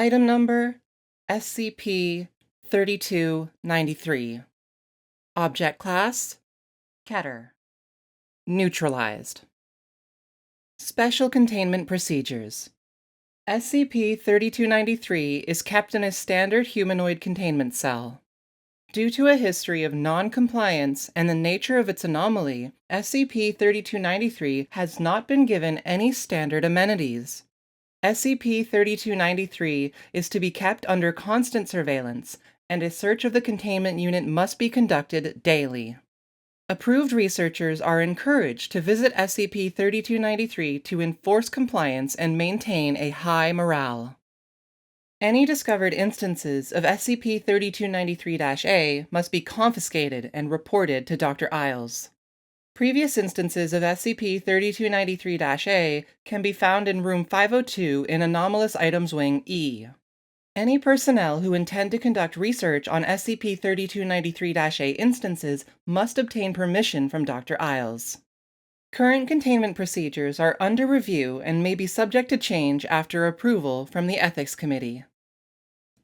Item number SCP-3293. Object Class Keter. Neutralized. Special Containment Procedures. SCP-3293 is kept in a standard humanoid containment cell. Due to a history of non-compliance and the nature of its anomaly, SCP-3293 has not been given any standard amenities. SCP-3293 is to be kept under constant surveillance, and a search of the containment unit must be conducted daily. Approved researchers are encouraged to visit SCP-3293 to enforce compliance and maintain a high morale. Any discovered instances of SCP-3293-A must be confiscated and reported to Dr. Isles. Previous instances of SCP-3293-A can be found in Room 502 in Anomalous Items Wing E. Any personnel who intend to conduct research on SCP-3293-A instances must obtain permission from Dr. Isles. Current containment procedures are under review and may be subject to change after approval from the Ethics Committee.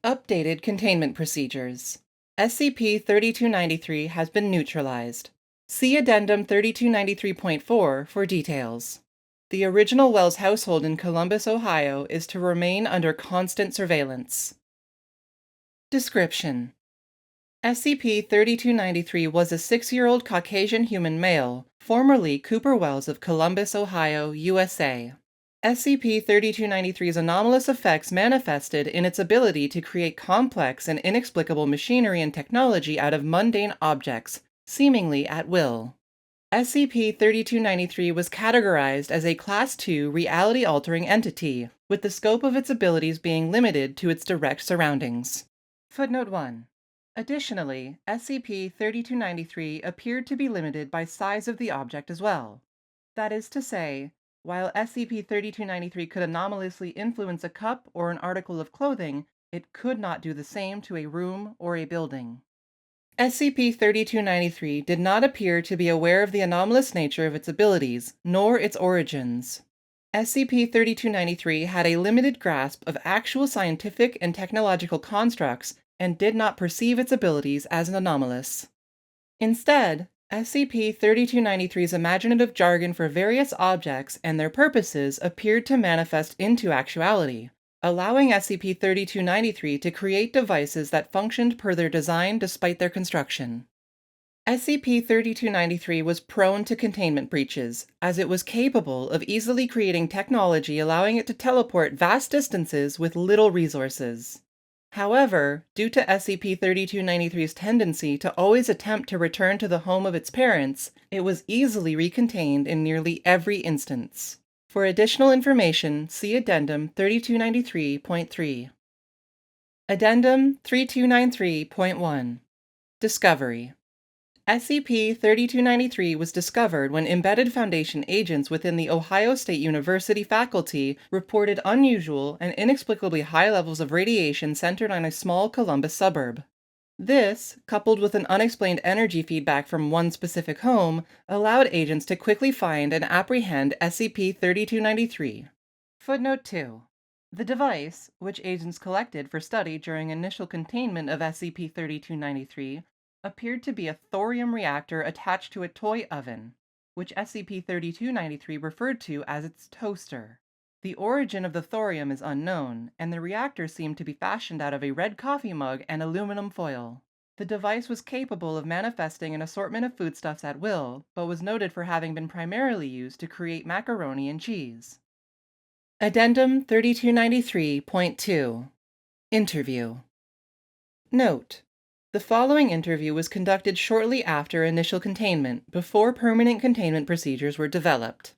Updated Containment Procedures. SCP-3293 has been neutralized. See Addendum 3293.4 for details. The original Wells household in Columbus, Ohio is to remain under constant surveillance. Description: SCP-3293 was a 6-year-old Caucasian human male, formerly Cooper Wells of Columbus, Ohio, USA. SCP-3293's anomalous effects manifested in its ability to create complex and inexplicable machinery and technology out of mundane objects, seemingly at will. SCP-3293 was categorized as a Class II reality-altering entity, with the scope of its abilities being limited to its direct surroundings. Footnote 1. Additionally, SCP-3293 appeared to be limited by size of the object as well. That is to say, while SCP-3293 could anomalously influence a cup or an article of clothing, it could not do the same to a room or a building. SCP-3293 did not appear to be aware of the anomalous nature of its abilities, nor its origins. SCP-3293 had a limited grasp of actual scientific and technological constructs and did not perceive its abilities as anomalous. Instead, SCP-3293's imaginative jargon for various objects and their purposes appeared to manifest into actuality, allowing SCP-3293 to create devices that functioned per their design despite their construction. SCP-3293 was prone to containment breaches, as it was capable of easily creating technology allowing it to teleport vast distances with little resources. However, due to SCP-3293's tendency to always attempt to return to the home of its parents, it was easily recontained in nearly every instance. For additional information, see Addendum 3293.3. Addendum 3293.1. Discovery. SCP-3293 was discovered when embedded Foundation agents within the Ohio State University faculty reported unusual and inexplicably high levels of radiation centered on a small Columbus suburb. This, coupled with an unexplained energy feedback from one specific home, allowed agents to quickly find and apprehend SCP-3293. Footnote 2. The device, which agents collected for study during initial containment of SCP-3293, appeared to be a thorium reactor attached to a toy oven, which SCP-3293 referred to as its toaster. The origin of the thorium is unknown, and the reactor seemed to be fashioned out of a red coffee mug and aluminum foil. The device was capable of manifesting an assortment of foodstuffs at will, but was noted for having been primarily used to create macaroni and cheese. Addendum 3293.2. Interview. Note: the following interview was conducted shortly after initial containment, before permanent containment procedures were developed.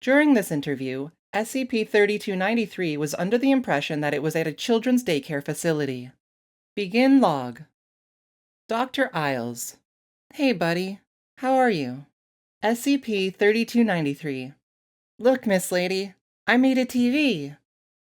During this interview, SCP-3293 was under the impression that it was at a children's daycare facility. Begin log. Dr. Isles: Hey buddy, how are you? SCP-3293: Look, Miss Lady, I made a TV.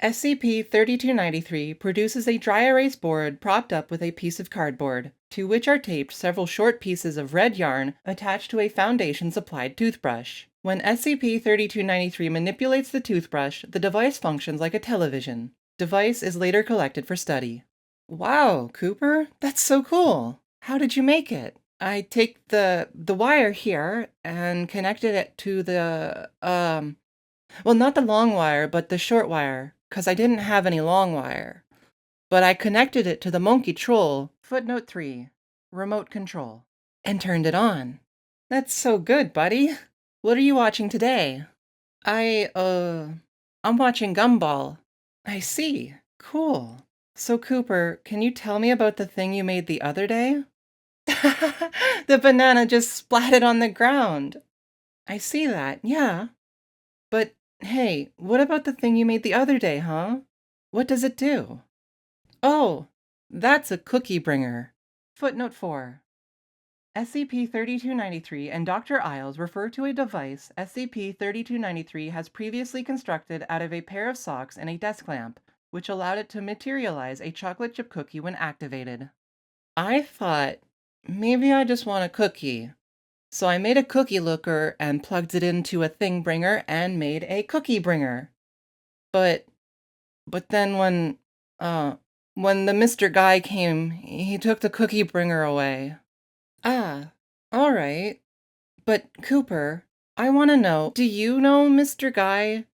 SCP-3293 produces a dry erase board propped up with a piece of cardboard, to which are taped several short pieces of red yarn attached to a Foundation-supplied toothbrush. When SCP-3293 manipulates the toothbrush, the device functions like a television. Device is later collected for study. Wow, Cooper, that's so cool. How did you make it? I take the wire here and connected it to the well, not the long wire, but the short wire, 'cause I didn't have any long wire. But I connected it to the monkey troll, footnote 3, remote control, and turned it on. That's so good, buddy. What are you watching today? I'm watching Gumball. I see. Cool. So, Cooper, can you tell me about the thing you made the other day? The banana just splatted on the ground. I see that, yeah. But, hey, what about the thing you made the other day, huh? What does it do? Oh, that's a cookie bringer. Footnote 4. SCP-3293 and Dr. Isles refer to a device SCP-3293 has previously constructed out of a pair of socks and a desk lamp, which allowed it to materialize a chocolate chip cookie when activated. I thought, maybe I just want a cookie. So I made a cookie looker and plugged it into a thing bringer and made a cookie bringer. But then when the Mr. Guy came, he took the cookie bringer away. Ah, all right. But Cooper, I want to know, do you know Mr. Guy?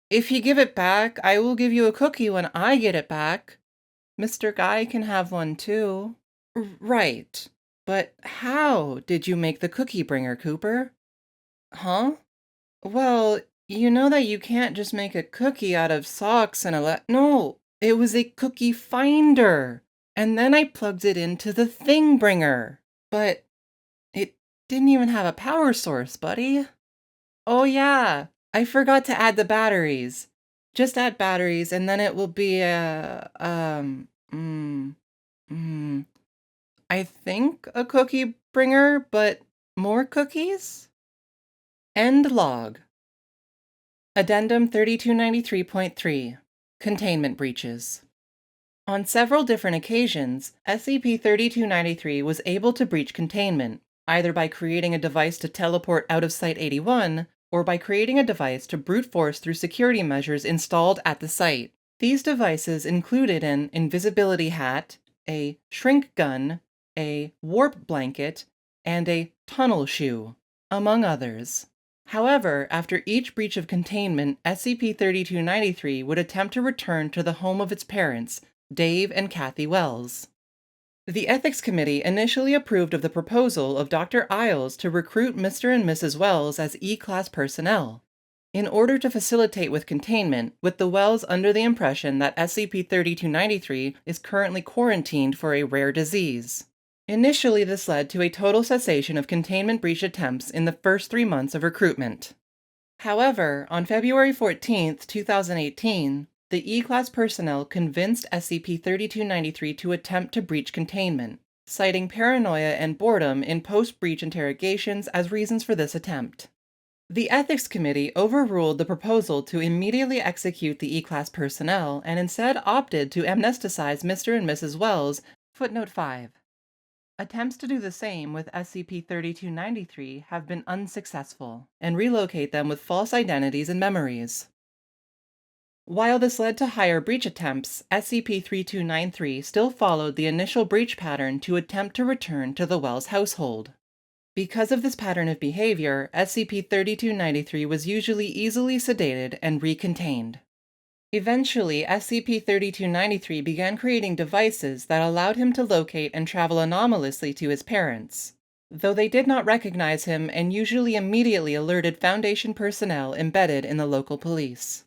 If you give it back, I will give you a cookie when I get it back. Mr. Guy can have one too. Right. But how did you make the cookie bringer, Cooper? Huh? Well, you know that you can't just make a cookie out of socks and no, it was a cookie finder. And then I plugged it into the thing bringer. But it didn't even have a power source, buddy. Oh yeah, I forgot to add the batteries. Just add batteries and then it will be I think a cookie bringer, but more cookies? End log. Addendum 3293.3 Containment Breaches. On several different occasions, SCP-3293 was able to breach containment, either by creating a device to teleport out of Site-81, or by creating a device to brute force through security measures installed at the site. These devices included an invisibility hat, a shrink gun, a warp blanket, and a tunnel shoe, among others. However, after each breach of containment, SCP-3293 would attempt to return to the home of its parents, Dave and Kathy Wells. The Ethics Committee initially approved of the proposal of Dr. Isles to recruit Mr. and Mrs. Wells as E-Class personnel, in order to facilitate with containment, with the Wells under the impression that SCP-3293 is currently quarantined for a rare disease. Initially, this led to a total cessation of containment breach attempts in the first 3 months of recruitment. However, on February 14, 2018, the E-Class personnel convinced SCP-3293 to attempt to breach containment, citing paranoia and boredom in post-breach interrogations as reasons for this attempt. The Ethics Committee overruled the proposal to immediately execute the E-Class personnel and instead opted to amnesticize Mr. and Mrs. Wells. Footnote 5. Attempts to do the same with SCP-3293 have been unsuccessful, and relocate them with false identities and memories. While this led to higher breach attempts, SCP-3293 still followed the initial breach pattern to attempt to return to the Wells household. Because of this pattern of behavior, SCP-3293 was usually easily sedated and recontained. Eventually, SCP-3293 began creating devices that allowed him to locate and travel anomalously to his parents, though they did not recognize him and usually immediately alerted Foundation personnel embedded in the local police.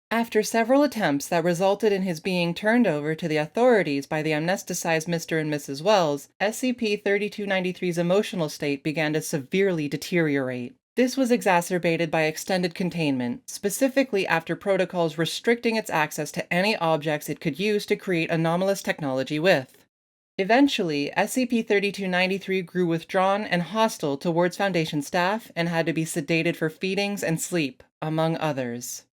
After several attempts that resulted in his being turned over to the authorities by the amnesticized Mr. and Mrs. Wells, SCP-3293's emotional state began to severely deteriorate. This was exacerbated by extended containment, specifically after protocols restricting its access to any objects it could use to create anomalous technology with. Eventually, SCP-3293 grew withdrawn and hostile towards Foundation staff and had to be sedated for feedings and sleep, among others.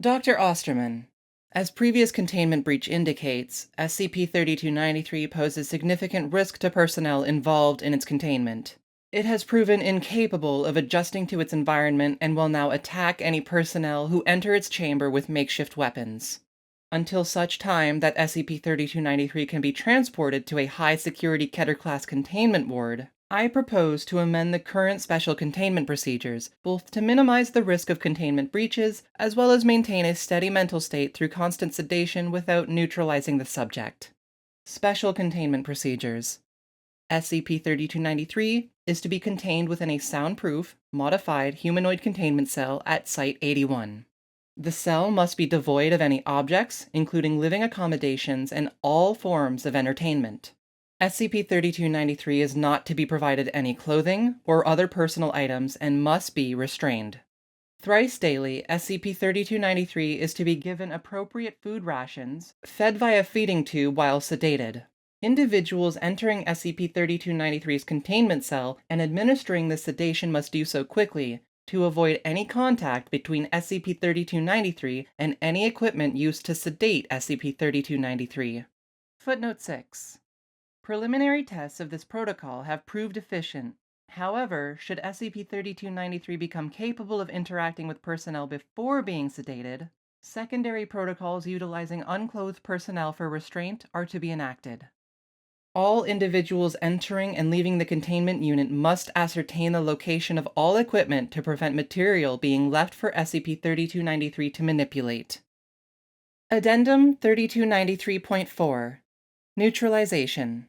Dr. Osterman. As previous containment breach indicates, SCP-3293 poses significant risk to personnel involved in its containment. It has proven incapable of adjusting to its environment and will now attack any personnel who enter its chamber with makeshift weapons. Until such time that SCP-3293 can be transported to a high-security Keter-class containment ward, I propose to amend the current special containment procedures, both to minimize the risk of containment breaches, as well as maintain a steady mental state through constant sedation without neutralizing the subject. Special containment procedures. SCP-3293 is to be contained within a soundproof, modified humanoid containment cell at Site-81. The cell must be devoid of any objects, including living accommodations and all forms of entertainment. SCP-3293 is not to be provided any clothing or other personal items and must be restrained. Thrice daily, SCP-3293 is to be given appropriate food rations, fed via feeding tube while sedated. Individuals entering SCP-3293's containment cell and administering the sedation must do so quickly, to avoid any contact between SCP-3293 and any equipment used to sedate SCP-3293. Footnote 6. Preliminary tests of this protocol have proved efficient. However, should SCP-3293 become capable of interacting with personnel before being sedated, secondary protocols utilizing unclothed personnel for restraint are to be enacted. All individuals entering and leaving the containment unit must ascertain the location of all equipment to prevent material being left for SCP-3293 to manipulate. Addendum 3293.4 Neutralization.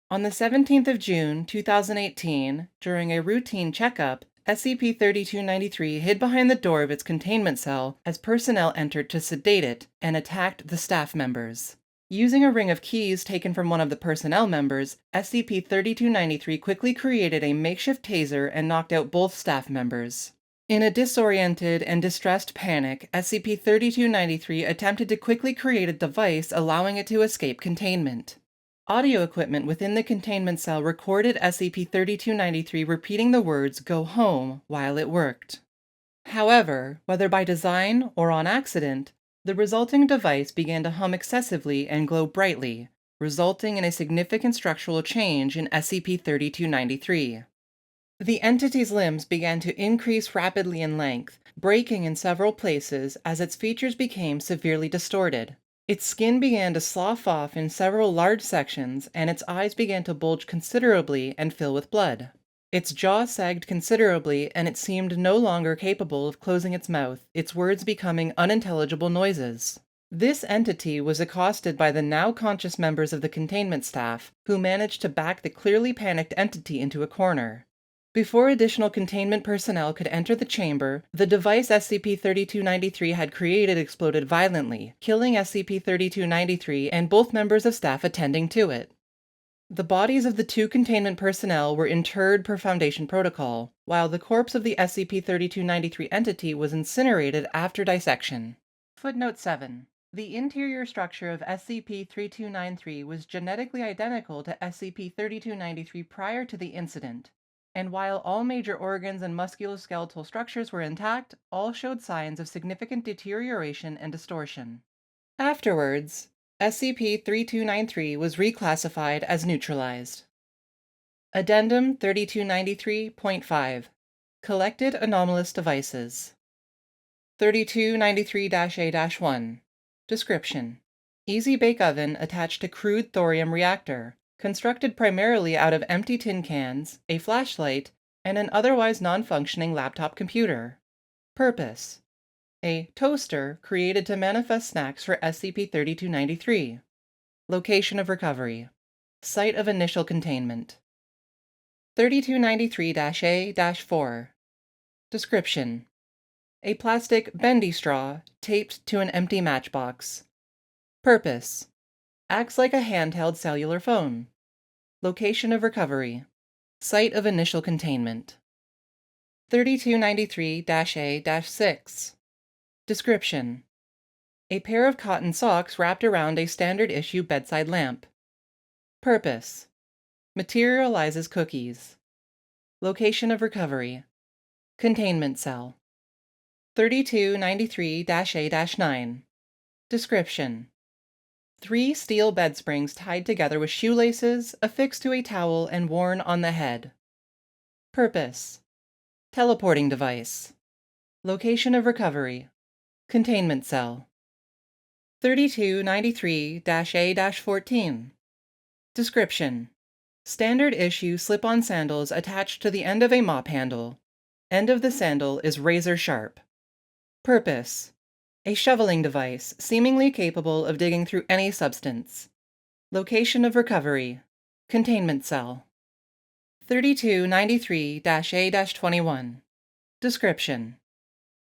On the 17th of June, 2018, during a routine checkup, SCP-3293 hid behind the door of its containment cell as personnel entered to sedate it and attacked the staff members. Using a ring of keys taken from one of the personnel members, SCP-3293 quickly created a makeshift taser and knocked out both staff members. In a disoriented and distressed panic, SCP-3293 attempted to quickly create a device allowing it to escape containment. Audio equipment within the containment cell recorded SCP-3293 repeating the words "Go home" while it worked. However, whether by design or on accident, the resulting device began to hum excessively and glow brightly, resulting in a significant structural change in SCP-3293. The entity's limbs began to increase rapidly in length, breaking in several places as its features became severely distorted. Its skin began to slough off in several large sections, and its eyes began to bulge considerably and fill with blood. Its jaw sagged considerably, and it seemed no longer capable of closing its mouth, its words becoming unintelligible noises. This entity was accosted by the now conscious members of the containment staff, who managed to back the clearly panicked entity into a corner. Before additional containment personnel could enter the chamber, the device SCP-3293 had created exploded violently, killing SCP-3293 and both members of staff attending to it. The bodies of the two containment personnel were interred per Foundation protocol, while the corpse of the SCP-3293 entity was incinerated after dissection. Footnote 7. The interior structure of SCP-3293 was genetically identical to SCP-3293 prior to the incident, and while all major organs and musculoskeletal structures were intact, all showed signs of significant deterioration and distortion. Afterwards, SCP-3293 was reclassified as neutralized. Addendum 3293.5 Collected Anomalous Devices 3293-A-1 Description: Easy bake oven attached to crude thorium reactor, constructed primarily out of empty tin cans, a flashlight, and an otherwise non-functioning laptop computer. Purpose: a toaster created to manifest snacks for SCP-3293. Location of recovery: Site of initial containment. 3293-A-4 Description: A plastic bendy straw taped to an empty matchbox. Purpose: Acts like a handheld cellular phone. Location of recovery: Site of initial containment. 3293-A-6 Description: A pair of cotton socks wrapped around a standard issue bedside lamp. Purpose: Materializes cookies. Location of recovery: Containment cell. 3293-A-9 Description: 3 steel bed springs tied together with shoelaces, affixed to a towel and worn on the head. Purpose: Teleporting device. Location of recovery: Containment cell. 3293-A-14. Description: Standard issue slip-on sandals attached to the end of a mop handle. End of the sandal is razor sharp. Purpose: a shoveling device seemingly capable of digging through any substance. Location of recovery: containment cell. 3293-A-21. Description: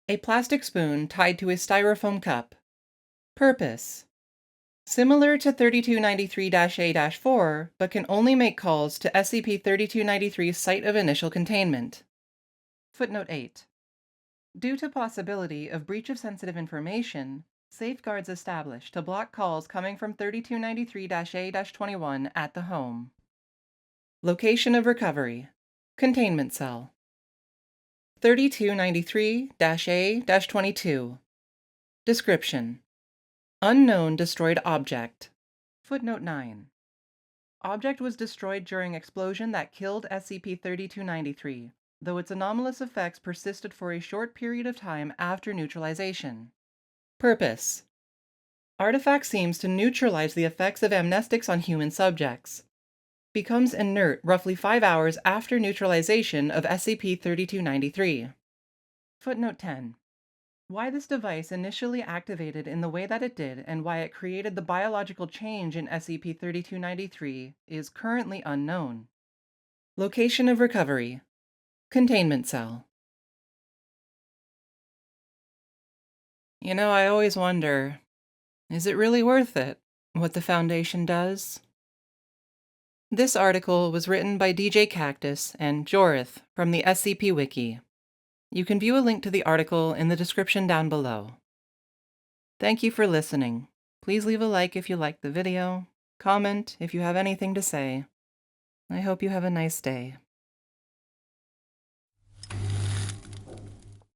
a plastic spoon tied to a styrofoam cup. Purpose: similar to 3293-A-4, but can only make calls to SCP-3293's site of initial containment. Footnote 8. Due to possibility of breach of sensitive information, safeguards established to block calls coming from 3293-A-21 at the home. Location of recovery: containment cell. 3293-A-22. Description: unknown destroyed object. Footnote 9. Object was destroyed during explosion that killed SCP-3293, though its anomalous effects persisted for a short period of time after neutralization. Purpose: artifact seems to neutralize the effects of amnestics on human subjects. Becomes inert roughly 5 hours after neutralization of SCP-3293. Footnote 10. Why this device initially activated in the way that it did and why it created the biological change in SCP-3293 is currently unknown. Location of recovery: containment cell. I always wonder, is it really worth it, what the Foundation does? This article was written by DJ Cactus and Jorith from the SCP Wiki. You can view a link to the article in the description down below. Thank you for listening. Please leave a like if you liked the video, comment if you have anything to say. I hope you have a nice day.